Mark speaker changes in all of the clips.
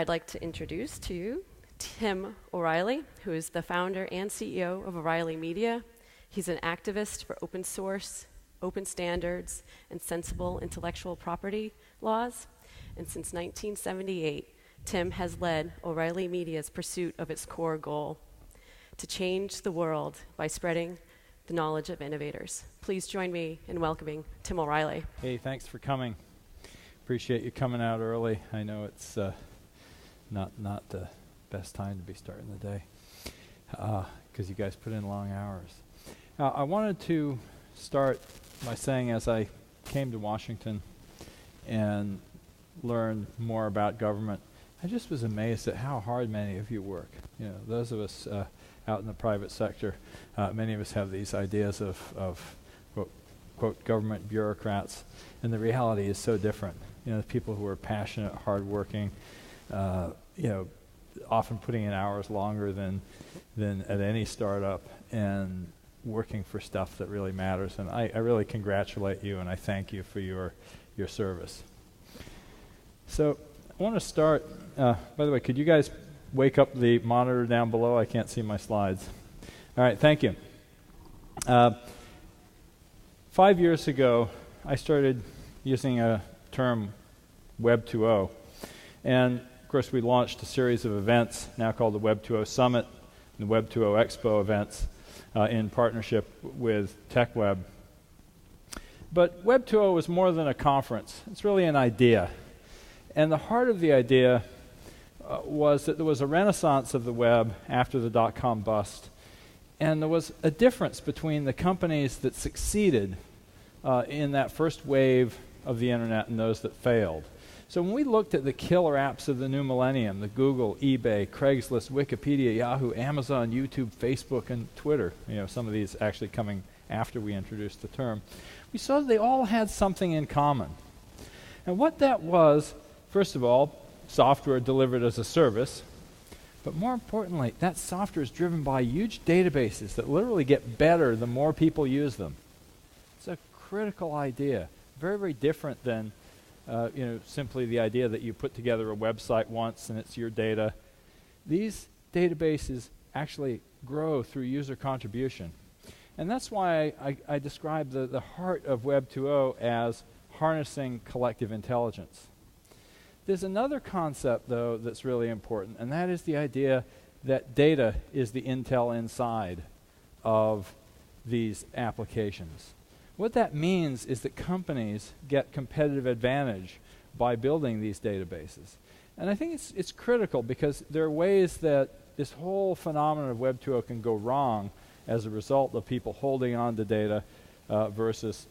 Speaker 1: I'd like to introduce to you Tim O'Reilly, who is the founder and CEO of O'Reilly Media. He's an activist for open source, open standards, and sensible intellectual property laws. And since 1978, Tim has led O'Reilly Media's pursuit of its core goal, to change the world by spreading the knowledge of innovators. Please join me in welcoming Tim O'Reilly.
Speaker 2: Hey, thanks for coming. Appreciate you coming out early. I know it's not the best time to be starting the day because you guys put in long hours. I wanted to start by saying, as I came to Washington and learned more about government, I just was amazed at how hard many of you work. You know, those of us out in the private sector, many of us have these ideas of quote, government bureaucrats, and the reality is so different. You know, the people who are passionate, hardworking, often putting in hours longer than at any startup, and working for stuff that really matters. And I really congratulate you, and I thank you for your service. So I want to start, by the way, could you guys wake up the monitor down below? I can't see my slides. All right, thank you. 5 years ago, I started using a term, Web 2.0. And, of course, we launched a series of events now called the Web 2.0 Summit and the Web 2.0 Expo events in partnership with TechWeb. But Web 2.0 was more than a conference. It's really an idea. And the heart of the idea was that there was a renaissance of the web after the dot-com bust. And there was a difference between the companies that succeeded in that first wave of the internet and those that failed. So when we looked at the killer apps of the new millennium, the Google, eBay, Craigslist, Wikipedia, Yahoo, Amazon, YouTube, Facebook, and Twitter, you know, some of these actually coming after we introduced the term, we saw that they all had something in common. And what that was, first of all, software delivered as a service, but more importantly, that software is driven by huge databases that literally get better the more people use them. It's a critical idea, very, very different than simply the idea that you put together a website once and it's your data. These databases actually grow through user contribution. And that's why I describe the heart of Web 2.0 as harnessing collective intelligence. There's another concept, though, that's really important, and that is the idea that data is the intel inside of these applications. What that means is that companies get competitive advantage by building these databases. And I think it's critical because there are ways that this whole phenomenon of Web 2.0 can go wrong as a result of people holding on to data versus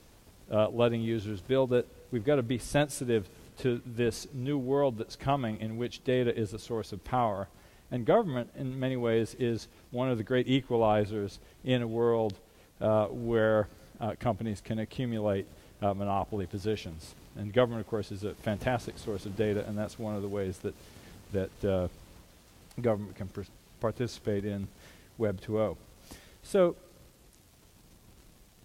Speaker 2: letting users build it. We've got to be sensitive to this new world that's coming in which data is a source of power. And government, in many ways, is one of the great equalizers in a world where companies can accumulate monopoly positions. And government, of course, is a fantastic source of data, and that's one of the ways that government can participate in Web 2.0. So,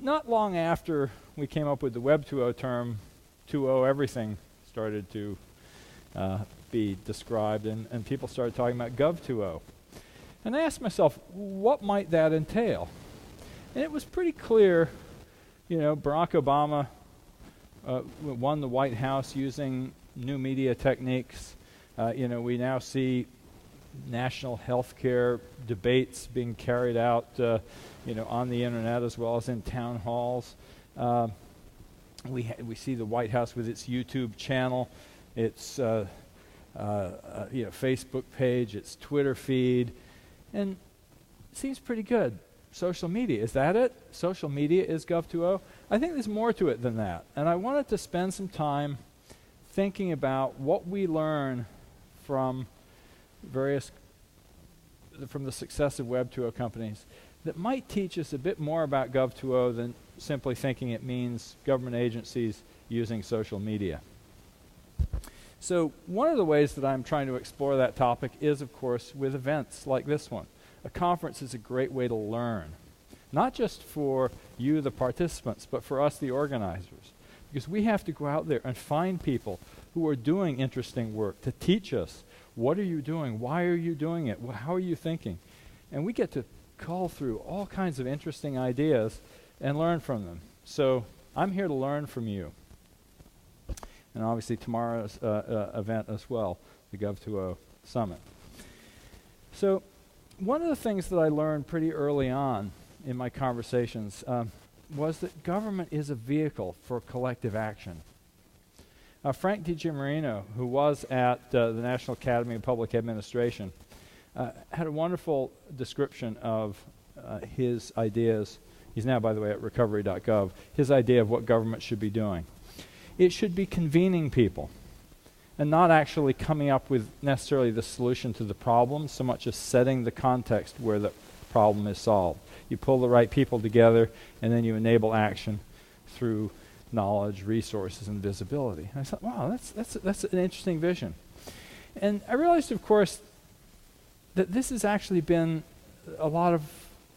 Speaker 2: not long after we came up with the Web 2.0 term, 2.0 everything started to be described, and people started talking about Gov 2.0. And I asked myself, what might that entail? And it was pretty clear, Barack Obama won the White House using new media techniques. We now see national health care debates being carried out on the internet as well as in town halls. We see the White House with its YouTube channel, its Facebook page, its Twitter feed, and it seems pretty good. Social media, is that it? Social media is Gov 2.0? I think there's more to it than that, and I wanted to spend some time thinking about what we learn from the success of Web 2.0 companies that might teach us a bit more about Gov 2.0 than simply thinking it means government agencies using social media. So one of the ways that I'm trying to explore that topic is, of course, with events like this one. A conference is a great way to learn, not just for you, the participants, but for us, the organizers. because we have to go out there and find people who are doing interesting work to teach us, what are you doing? Why are you doing it? How are you thinking? And we get to cull through all kinds of interesting ideas and learn from them. So I'm here to learn from you. And obviously tomorrow's event as well, the Gov 2.0 Summit. So one of the things that I learned pretty early on in my conversations was that government is a vehicle for collective action. Frank DiGiamarino, who was at the National Academy of Public Administration, had a wonderful description of his ideas. He's now, by the way, at recovery.gov. His idea of what government should be doing. It should be convening people and not actually coming up with necessarily the solution to the problem, so much as setting the context where the problem is solved. You pull the right people together, and then you enable action through knowledge, resources, and visibility. And I thought, wow, that's an interesting vision. And I realized, of course, that this has actually been a lot of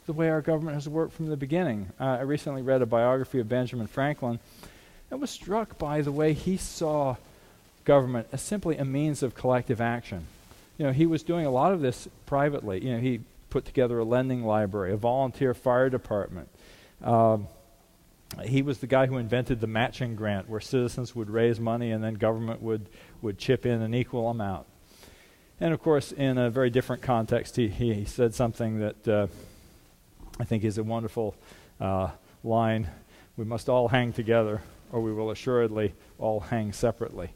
Speaker 2: the way our government has worked from the beginning. I recently read a biography of Benjamin Franklin and was struck by the way he saw government as simply a means of collective action. You know, he was doing a lot of this privately. You know, he put together a lending library, a volunteer fire department. He was the guy who invented the matching grant, where citizens would raise money and then government would chip in an equal amount. And of course, in a very different context, he said something that I think is a wonderful line: "We must all hang together, or we will assuredly all hang separately."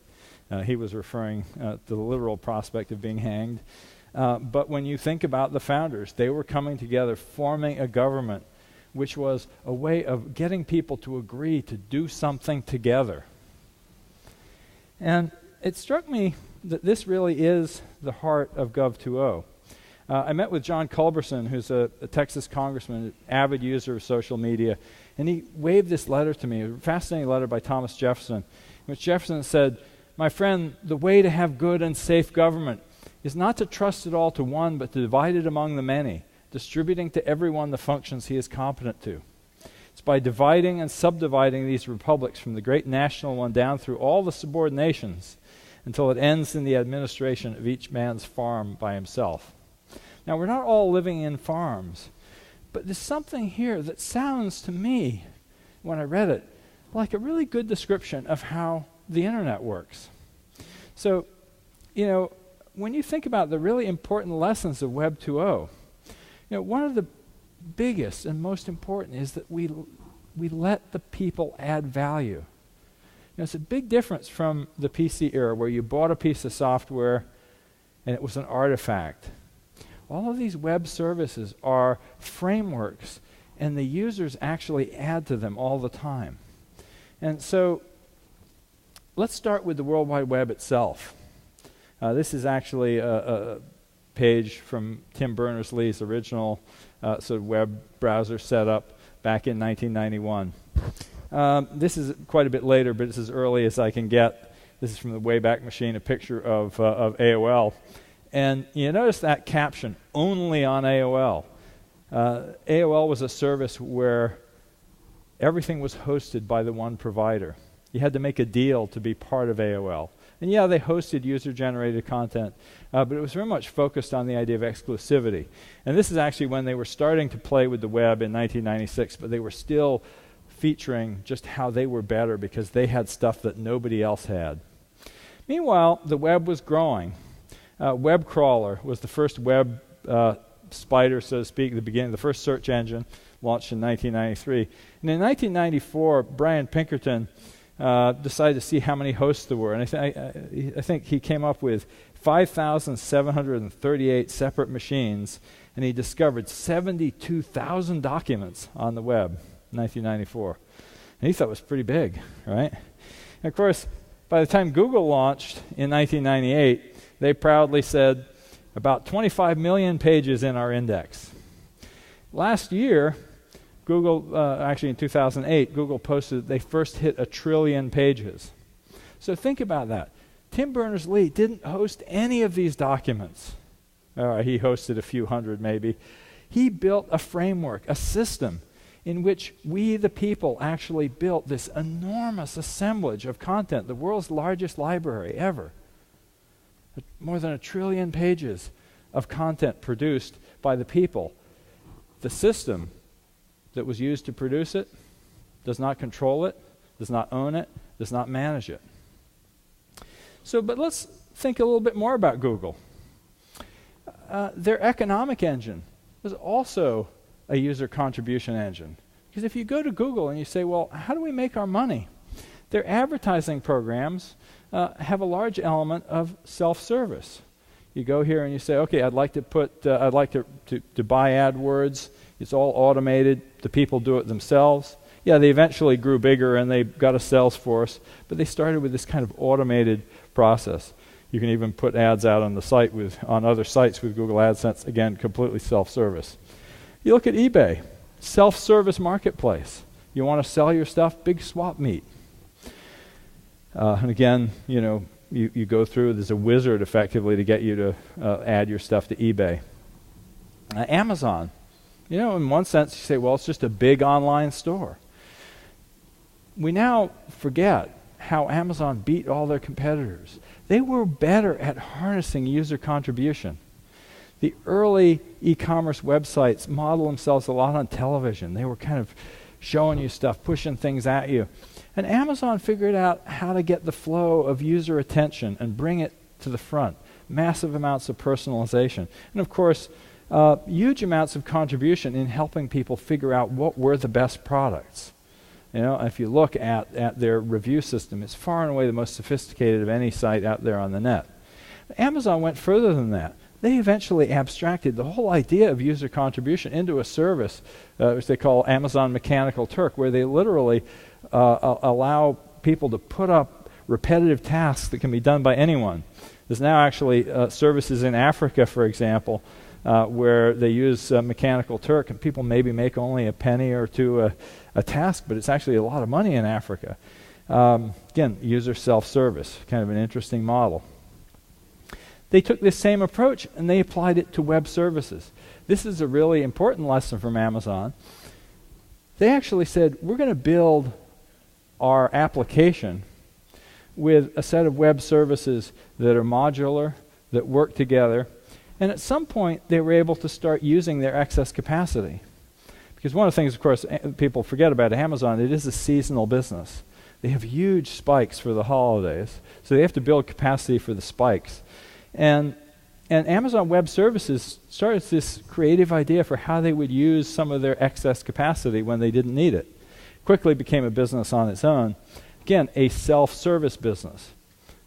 Speaker 2: He was referring to the literal prospect of being hanged. But when you think about the founders, they were coming together, forming a government, which was a way of getting people to agree to do something together. And it struck me that this really is the heart of Gov 2.0. I met with John Culberson, who's a Texas congressman, an avid user of social media, and he waved this letter to me, a fascinating letter by Thomas Jefferson, in which Jefferson said, "My friend, the way to have good and safe government is not to trust it all to one, but to divide it among the many, distributing to everyone the functions he is competent to. It's by dividing and subdividing these republics from the great national one down through all the subordinations until it ends in the administration of each man's farm by himself." Now, we're not all living in farms, but there's something here that sounds to me, when I read it, like a really good description of how the internet works. So, you know, when you think about the really important lessons of Web 2.0, you know, one of the biggest and most important is that we let the people add value. You know, it's a big difference from the PC era, where you bought a piece of software and it was an artifact. All of these web services are frameworks, and the users actually add to them all the time. And so let's start with the World Wide Web itself. This is actually a page from Tim Berners-Lee's original sort of web browser setup back in 1991. This is quite a bit later, but it's as early as I can get. This is from the Wayback Machine, a picture of AOL. And you notice that caption, "only on AOL." AOL was a service where everything was hosted by the one provider. You had to make a deal to be part of AOL. And yeah, they hosted user-generated content, but it was very much focused on the idea of exclusivity. And this is actually when they were starting to play with the web in 1996, but they were still featuring just how they were better because they had stuff that nobody else had. Meanwhile, the web was growing. Web crawler was the first web spider, so to speak, the beginning, the first search engine, launched in 1993. And in 1994, Brian Pinkerton decided to see how many hosts there were. And I think he came up with 5,738 separate machines, and he discovered 72,000 documents on the web in 1994. And he thought it was pretty big, right? And of course, by the time Google launched in 1998, they proudly said, about 25 million pages in our index. Last year, Google, actually in 2008, Google posted that they first hit 1 trillion pages. So think about that. Tim Berners-Lee didn't host any of these documents. He hosted a few hundred maybe. He built a framework, a system, in which we, the people, actually built this enormous assemblage of content, the world's largest library ever. More than 1 trillion pages of content produced by the people. The system that was used to produce it does not control it, does not own it, does not manage it. But let's think a little bit more about Google. Their economic engine was also a user contribution engine. Because if you go to Google and you say, well, how do we make our money? Their advertising programs have a large element of self-service. You go here and you say, okay, I'd like to buy AdWords. It's all automated. The people do it themselves. Yeah, they eventually grew bigger and they got a sales force, but they started with this kind of automated process. You can even put ads out on the site on other sites with Google AdSense, again, completely self-service. You look at eBay, self-service marketplace. You want to sell your stuff, big swap meet. And again, you go through, there's a wizard effectively to get you to add your stuff to eBay. Amazon, in one sense you say, well, it's just a big online store. We now forget how Amazon beat all their competitors. They were better at harnessing user contribution. The early e-commerce websites model themselves a lot on television. They were kind of showing you stuff, pushing things at you. And Amazon figured out how to get the flow of user attention and bring it to the front. Massive amounts of personalization. And of course, huge amounts of contribution in helping people figure out what were the best products. If you look at their review system, it's far and away the most sophisticated of any site out there on the net. Amazon went further than that. They eventually abstracted the whole idea of user contribution into a service, which they call Amazon Mechanical Turk, where they literally allow people to put up repetitive tasks that can be done by anyone. There's now actually services in Africa, for example, where they use Mechanical Turk, and people maybe make only a penny or two a task, but it's actually a lot of money in Africa. Again, user self-service, kind of an interesting model. They took this same approach and they applied it to web services. This is a really important lesson from Amazon. They actually said, we're going to build our application with a set of web services that are modular, that work together, and at some point they were able to start using their excess capacity. Because one of the things, of course, people forget about Amazon, it is a seasonal business. They have huge spikes for the holidays, so they have to build capacity for the spikes. And Amazon Web Services started this creative idea for how they would use some of their excess capacity when they didn't need it. Quickly became a business on its own. Again, a self-service business.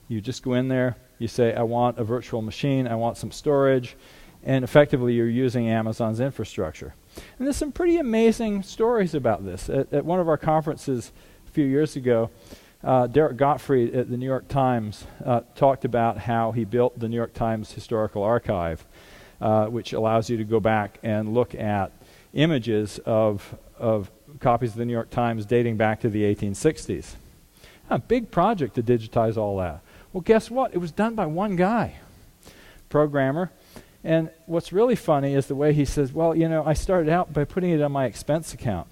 Speaker 2: You just go in there, you say, I want a virtual machine, I want some storage, and effectively you're using Amazon's infrastructure. And there's some pretty amazing stories about this. At one of our conferences a few years ago, Derek Gottfried at the New York Times talked about how he built the New York Times Historical Archive, which allows you to go back and look at images of copies of the New York Times dating back to the 1860s. A big project to digitize all that. Well, guess what? It was done by one guy, programmer. And what's really funny is the way he says, well, I started out by putting it on my expense account,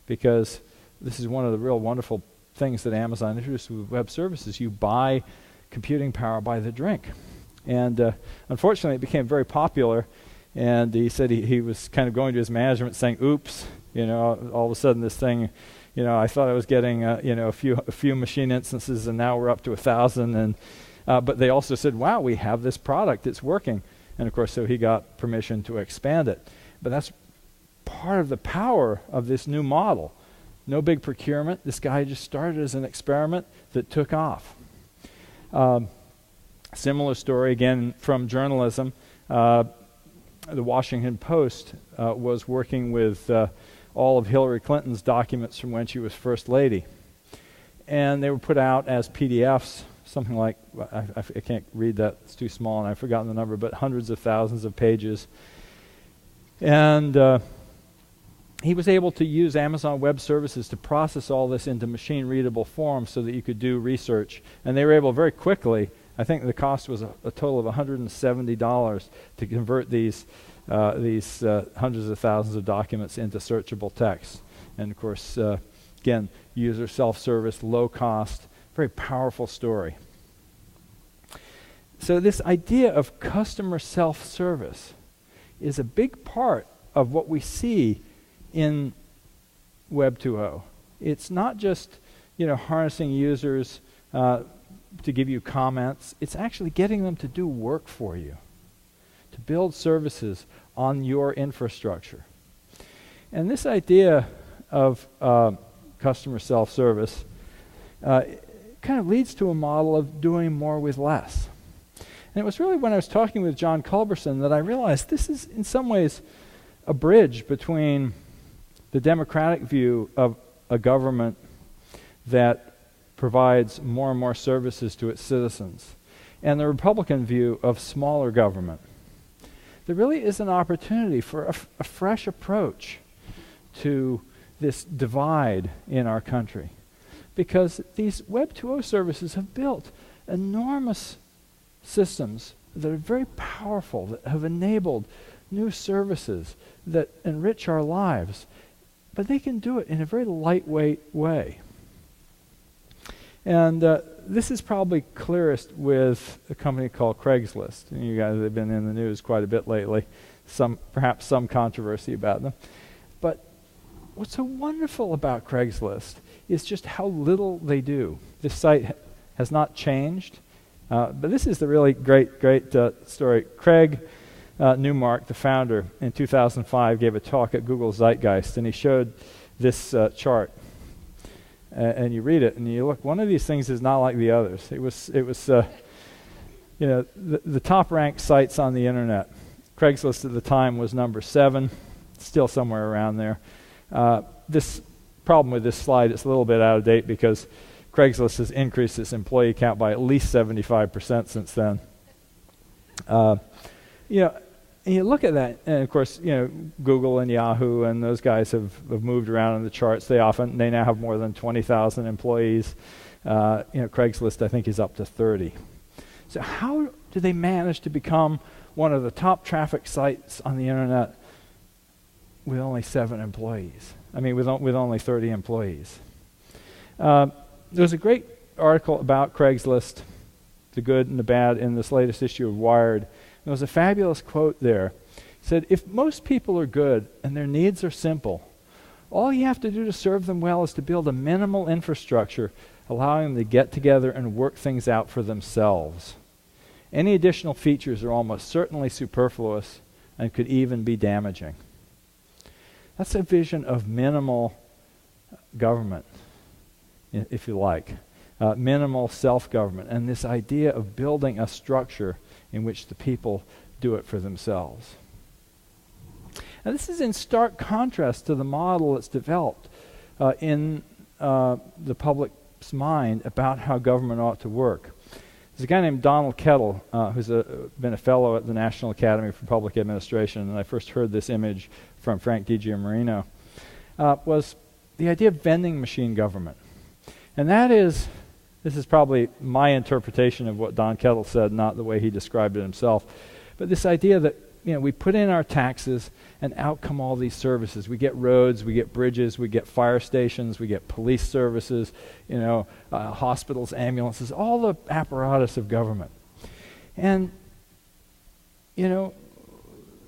Speaker 2: because this is one of the real wonderful things that Amazon introduced with web services. You buy computing power by the drink. And unfortunately, it became very popular. And he said he was kind of going to his management saying, oops, all of a sudden this thing, I thought I was getting, a few machine instances, and now we're up to 1,000. And but they also said, wow, we have this product, it's working. And of course, so he got permission to expand it. But that's part of the power of this new model. No big procurement. This guy just started as an experiment that took off. Similar story, again, from journalism. The Washington Post was working with all of Hillary Clinton's documents from when she was First Lady. And they were put out as PDFs, something like, I can't read that, it's too small, and I've forgotten the number, but hundreds of thousands of pages. And he was able to use Amazon Web Services to process all this into machine-readable form so that you could do research. And they were able very quickly, I think the cost was a total of $170 to convert these hundreds of thousands of documents into searchable text. And of course, again, user self-service, low cost, very powerful story. So this idea of customer self-service is a big part of what we see in Web 2.0. It's not just, harnessing users to give you comments. It's actually getting them to do work for you, to build services on your infrastructure. And this idea of customer self-service kind of leads to a model of doing more with less. And it was really when I was talking with John Culberson that I realized this is in some ways a bridge between the democratic view of a government that provides more and more services to its citizens and the Republican view of smaller government. There really is an opportunity for a fresh approach to this divide in our country, because these Web 2.0 services have built enormous systems that are very powerful, that have enabled new services that enrich our lives, but they can do it in a very lightweight way. And this is probably clearest with a company called Craigslist. And you guys have been in the news quite a bit lately, perhaps some controversy about them. But what's so wonderful about Craigslist is just how little they do. This site has not changed, but this is the really great story. Craig Newmark, the founder, in 2005 gave a talk at Google Zeitgeist, and he showed this chart. And you read it, and you look. One of these things is not like the others. It was the top-ranked sites on the internet. Craigslist at the time was number 7, still somewhere around there. This problem with this slide, it's a little bit out of date because Craigslist has increased its employee count by at least 75% since then. And you look at that, and of course, Google and Yahoo and those guys have moved around in the charts. They now have more than 20,000 employees. Craigslist, I think, is up to 30. So how do they manage to become one of the top traffic sites on the internet with only 7 employees? I mean, with only 30 employees. There was a great article about Craigslist, the good and the bad, in this latest issue of Wired. There was a fabulous quote there. It said, "If most people are good and their needs are simple, all you have to do to serve them well is to build a minimal infrastructure, allowing them to get together and work things out for themselves. Any additional features are almost certainly superfluous and could even be damaging." That's a vision of minimal government, if you like. Minimal self-government, and this idea of building a structure in which the people do it for themselves. Now, this is in stark contrast to the model that's developed in the public's mind about how government ought to work. There's a guy named Donald Kettle, who's been a fellow at the National Academy for Public Administration, and I first heard this image from Frank DiGiamarino, was the idea of vending machine government. And this is probably my interpretation of what Don Kettle said, not the way he described it himself. But this idea that we put in our taxes and out come all these services. We get roads, we get bridges, we get fire stations, we get police services, hospitals, ambulances, all the apparatus of government. And,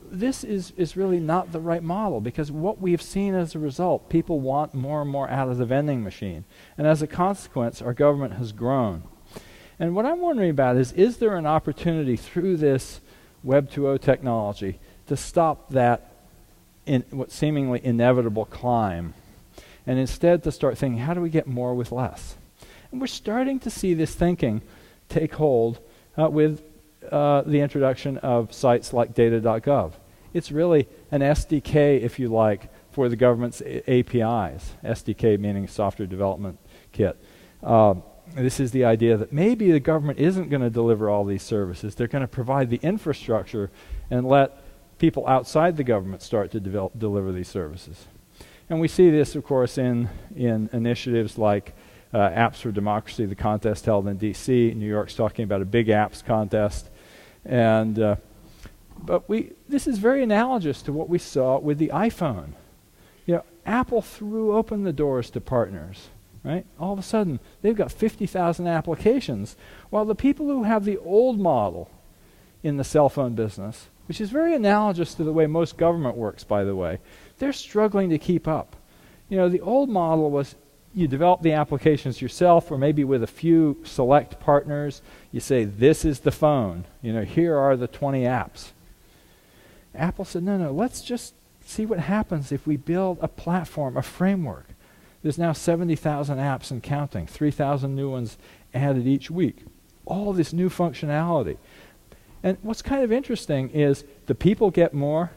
Speaker 2: this is really not the right model, because what we've seen as a result, people want more and more out of the vending machine. And as a consequence, our government has grown. And what I'm wondering about is there an opportunity through this Web 2.0 technology to stop that what seemingly inevitable climb, and instead to start thinking, how do we get more with less? And we're starting to see this thinking take hold with the introduction of sites like data.gov. It's really an SDK, if you like, for the government's APIs. SDK meaning software development kit. This is the idea that maybe the government isn't going to deliver all these services. They're going to provide the infrastructure and let people outside the government start to deliver these services. And we see this, of course, in initiatives like Apps for Democracy, the contest held in D.C. New York's talking about a big apps contest. And but this is very analogous to what we saw with the iPhone. Apple threw open the doors to partners, right? All of a sudden, they've got 50,000 applications, while the people who have the old model in the cell phone business, which is very analogous to the way most government works, by the way, they're struggling to keep up. The old model was you develop the applications yourself, or maybe with a few select partners. You say, this is the phone. Here are the 20 apps. Apple said, no, let's just see what happens if we build a platform, a framework. There's now 70,000 apps and counting, 3,000 new ones added each week. All this new functionality. And what's kind of interesting is the people get more,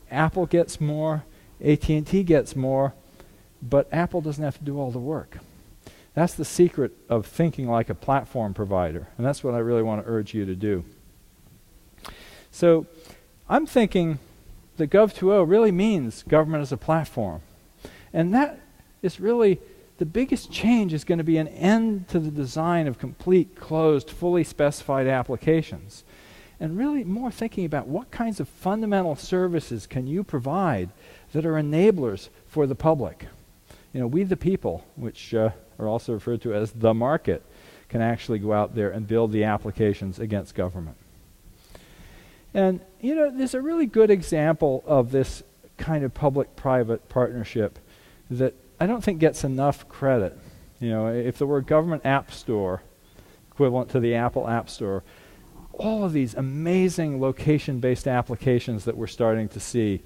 Speaker 2: Apple gets more, AT&T gets more, but Apple doesn't have to do all the work. That's the secret of thinking like a platform provider, and that's what I really want to urge you to do. So I'm thinking that Gov 2.0 really means government as a platform. And that is really the biggest change is going to be an end to the design of complete, closed, fully specified applications. And really more thinking about what kinds of fundamental services can you provide that are enablers for the public. We the people, which are also referred to as the market, can actually go out there and build the applications against government. And, there's a really good example of this kind of public-private partnership that I don't think gets enough credit. If there were a government app store, equivalent to the Apple App Store, all of these amazing location-based applications that we're starting to see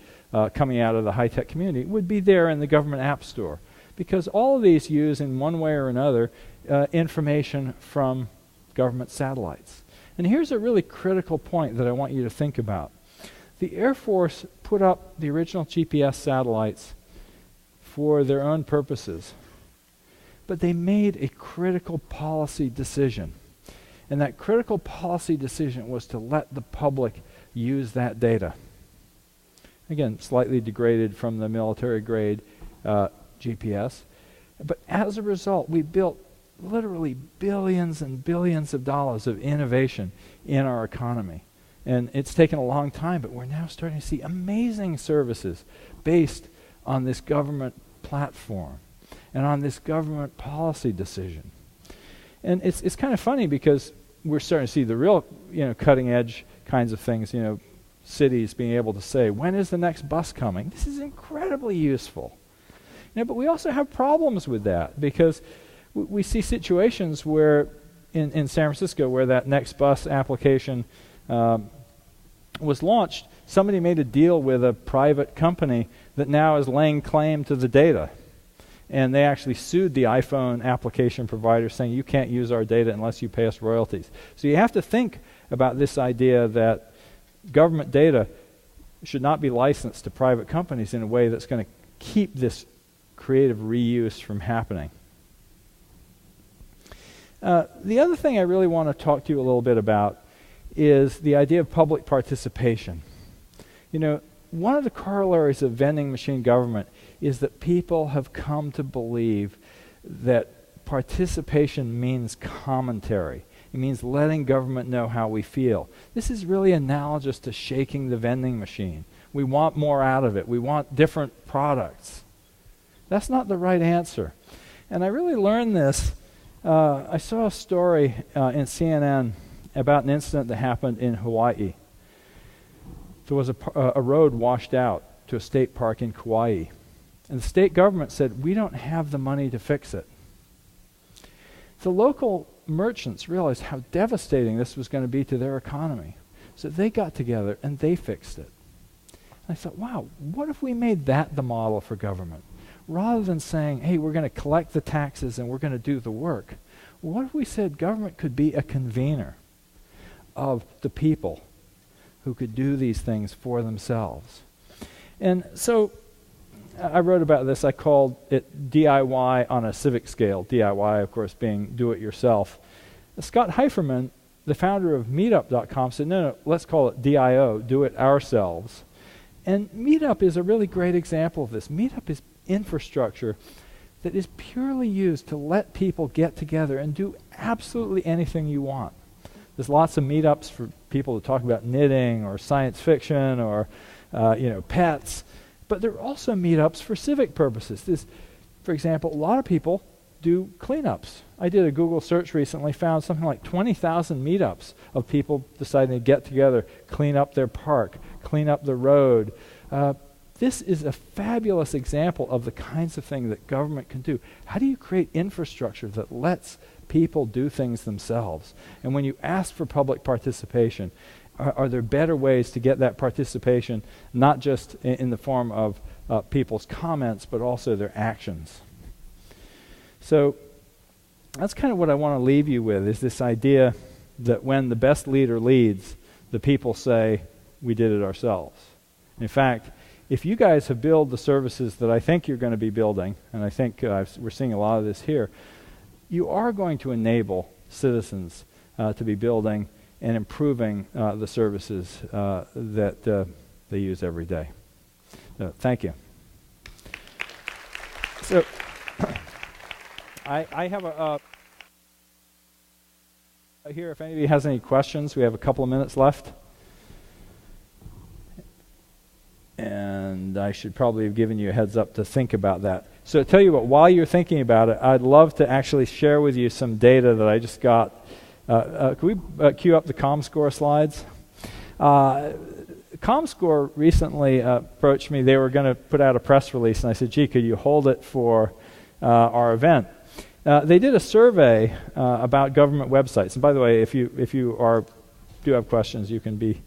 Speaker 2: coming out of the high-tech community would be there in the government app store. Because all of these use, in one way or another, information from government satellites. And here's a really critical point that I want you to think about. The Air Force put up the original GPS satellites for their own purposes, but they made a critical policy decision. And that critical policy decision was to let the public use that data. Again, slightly degraded from the military-grade GPS. But as a result, we built literally billions and billions of dollars of innovation in our economy. And it's taken a long time, but we're now starting to see amazing services based on this government platform and on this government policy decision. And it's kind of funny because we're starting to see the real, cutting edge kinds of things, cities being able to say, when is the next bus coming? This is incredibly useful. But we also have problems with that because we see situations where in San Francisco where that next bus application was launched, somebody made a deal with a private company that now is laying claim to the data. And they actually sued the iPhone application provider saying you can't use our data unless you pay us royalties. So you have to think about this idea that government data should not be licensed to private companies in a way that's going to keep this creative reuse from happening. The other thing I really want to talk to you a little bit about is the idea of public participation. One of the corollaries of vending machine government is that people have come to believe that participation means commentary. It means letting government know how we feel. This is really analogous to shaking the vending machine. We want more out of it. We want different products. That's not the right answer. And I really learned this. I saw a story in CNN about an incident that happened in Hawaii. There was a road washed out to a state park in Kauai. And the state government said, we don't have the money to fix it. The local merchants realized how devastating this was going to be to their economy. So they got together and they fixed it. And I thought, wow, what if we made that the model for government? Rather than saying, hey, we're going to collect the taxes and we're going to do the work, what if we said government could be a convener of the people who could do these things for themselves? And so I wrote about this. I called it DIY on a civic scale. DIY, of course, being do-it-yourself. Scott Heiferman, the founder of Meetup.com, said, no, let's call it DIO, do it ourselves. And Meetup is a really great example of this. Meetup is infrastructure that is purely used to let people get together and do absolutely anything you want. There's lots of meetups for people to talk about knitting or science fiction or pets, But there are also meetups for civic purposes. For example, a lot of people do cleanups. I did a Google search recently, found something like 20,000 meetups of people deciding to get together, clean up their park, clean up the road. This is a fabulous example of the kinds of things that government can do. How do you create infrastructure that lets people do things themselves? And when you ask for public participation, are there better ways to get that participation, not just in the form of people's comments, but also their actions? So that's kind of what I want to leave you with, is this idea that when the best leader leads, the people say, we did it ourselves. In fact, if you guys have built the services that I think you're going to be building, and I think we're seeing a lot of this here, you are going to enable citizens to be building and improving the services that they use every day. So, thank you. So, I have a here, if anybody has any questions, we have a couple of minutes left. And I should probably have given you a heads up to think about that. So I tell you what, while you're thinking about it, I'd love to actually share with you some data that I just got. Can we cue up the ComScore slides? ComScore recently approached me. They were going to put out a press release, and I said, gee, could you hold it for our event? They did a survey about government websites. And by the way, if you do have questions, you can be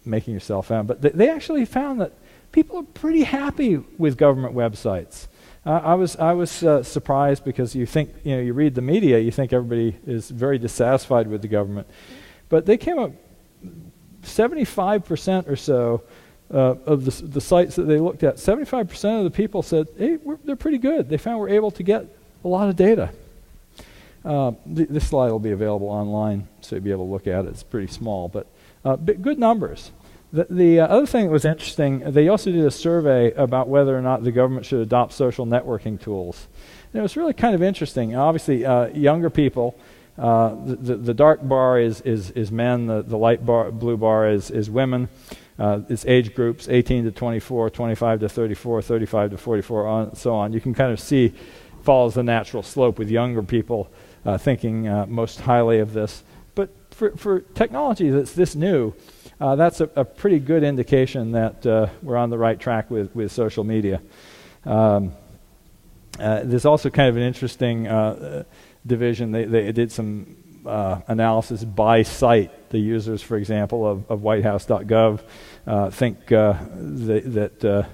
Speaker 2: making yourself found. But they actually found that people are pretty happy with government websites. I was surprised, because you think, you read the media, you think everybody is very dissatisfied with the government. But they came up 75% or so of the sites that they looked at, 75% of the people said, hey, they're pretty good. They found we're able to get a lot of data. This slide will be available online, so you'll be able to look at it. It's pretty small, but good numbers. The other thing that was interesting, they also did a survey about whether or not the government should adopt social networking tools. And it was really kind of interesting. Obviously, younger people, the dark bar is men, the light blue bar is women. It's age groups, 18 to 24, 25 to 34, 35 to 44, and so on. You can kind of see, follows the natural slope with younger people thinking most highly of this. But for technology that's this new, that's a pretty good indication that we're on the right track with social media. There's also kind of an interesting division. They did some analysis by site. The users, for example, of whitehouse.gov think that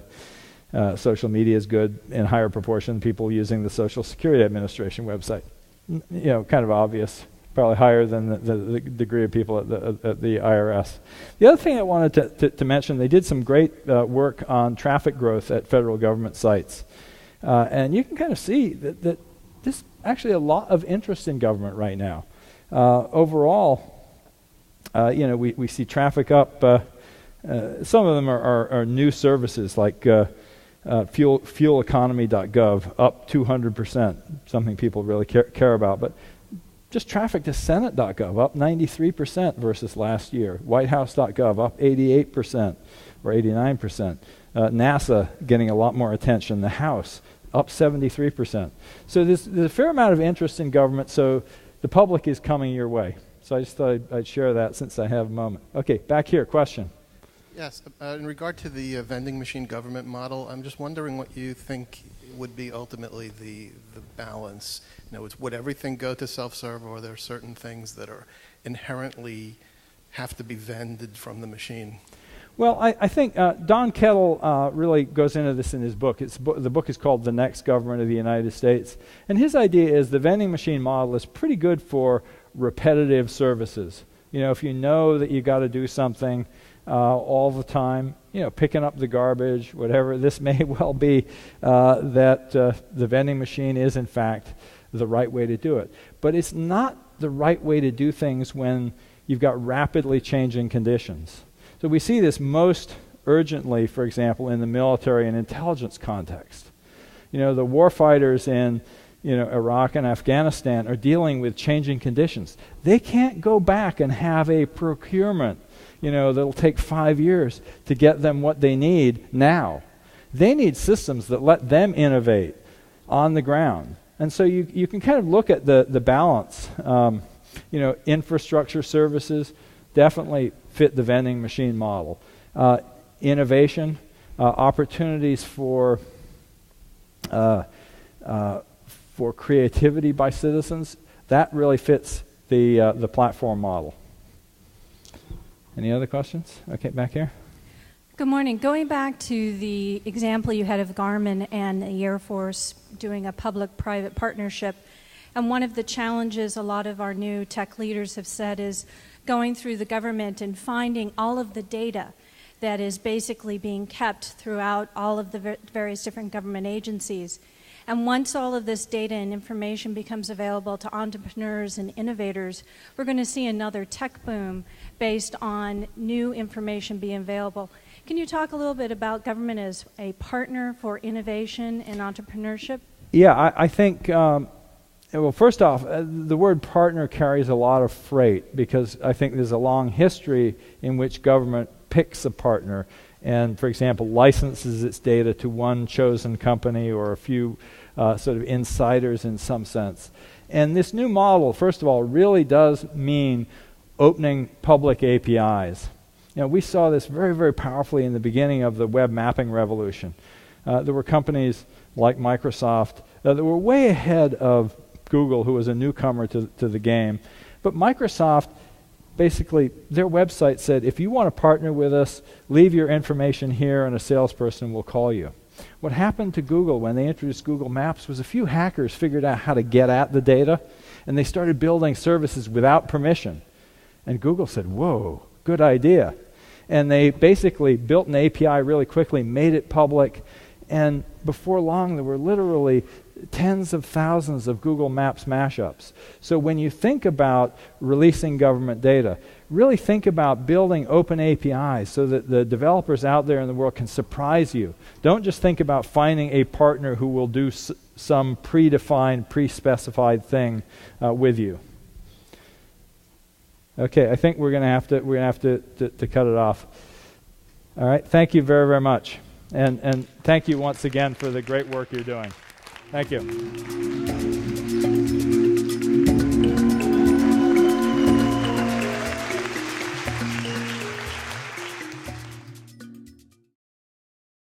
Speaker 2: social media is good in higher proportion than people using the Social Security Administration website. Kind of obvious. Probably higher than the degree of people at the IRS. The other thing I wanted to mention, they did some great work on traffic growth at federal government sites. And you can kind of see that there's actually a lot of interest in government right now. Overall, we see traffic up. Some of them are new services like fueleconomy.gov, up 200%, something people really care about. But just traffic to Senate.gov, up 93% versus last year. Whitehouse.gov, up 88% or 89%. NASA getting a lot more attention. The House, up 73%. So there's a fair amount of interest in government, so the public is coming your way. So I just thought I'd share that since I have a moment. Okay, back here, question.
Speaker 3: Yes, in regard to the vending machine government model, I'm just wondering what you think would be ultimately the balance. Would everything go to self-serve, or are there certain things that are inherently have to be vended from the machine?
Speaker 2: Well, I think Don Kettle really goes into this in his book. The book is called The Next Government of the United States. And his idea is the vending machine model is pretty good for repetitive services. If you know that you got to do something all the time, picking up the garbage, whatever, this may well be that the vending machine is, in fact, the right way to do it. But it's not the right way to do things when you've got rapidly changing conditions. So we see this most urgently, for example, in the military and intelligence context. The warfighters in Iraq and Afghanistan are dealing with changing conditions. They can't go back and have a procurement that'll take 5 years to get them what they need now. They need systems that let them innovate on the ground. And so you can kind of look at the balance. Infrastructure services definitely fit the vending machine model. Innovation, opportunities for creativity by citizens, that really fits the platform model. Any other questions? Okay, back here.
Speaker 4: Good morning. Going back to the example you had of Garmin and the Air Force doing a public-private partnership, and one of the challenges a lot of our new tech leaders have said is going through the government and finding all of the data that is basically being kept throughout all of the various different government agencies. And once all of this data and information becomes available to entrepreneurs and innovators, we're going to see another tech boom based on new information being available. Can you talk a little bit about government as a partner for innovation and entrepreneurship?
Speaker 2: Yeah, I think, well, first off, the word partner carries a lot of freight because I think there's a long history in which government picks a partner and, for example, licenses its data to one chosen company or a few sort of insiders in some sense. And this new model, first of all, really does mean opening public APIs. We saw this very, very powerfully in the beginning of the web mapping revolution. There were companies like Microsoft that were way ahead of Google, who was a newcomer to the game. But Microsoft, basically, their website said, if you want to partner with us, leave your information here and a salesperson will call you. What happened to Google when they introduced Google Maps was a few hackers figured out how to get at the data, and they started building services without permission. And Google said, whoa, good idea. And they basically built an API really quickly, made it public, and before long there were literally tens of thousands of Google Maps mashups. So when you think about releasing government data, really think about building open APIs so that the developers out there in the world can surprise you. Don't just think about finding a partner who will do some predefined, pre-specified thing with you. Okay, I think we're going to have to cut it off. All right, thank you very, very much. And thank you once again for the great work you're doing. Thank you.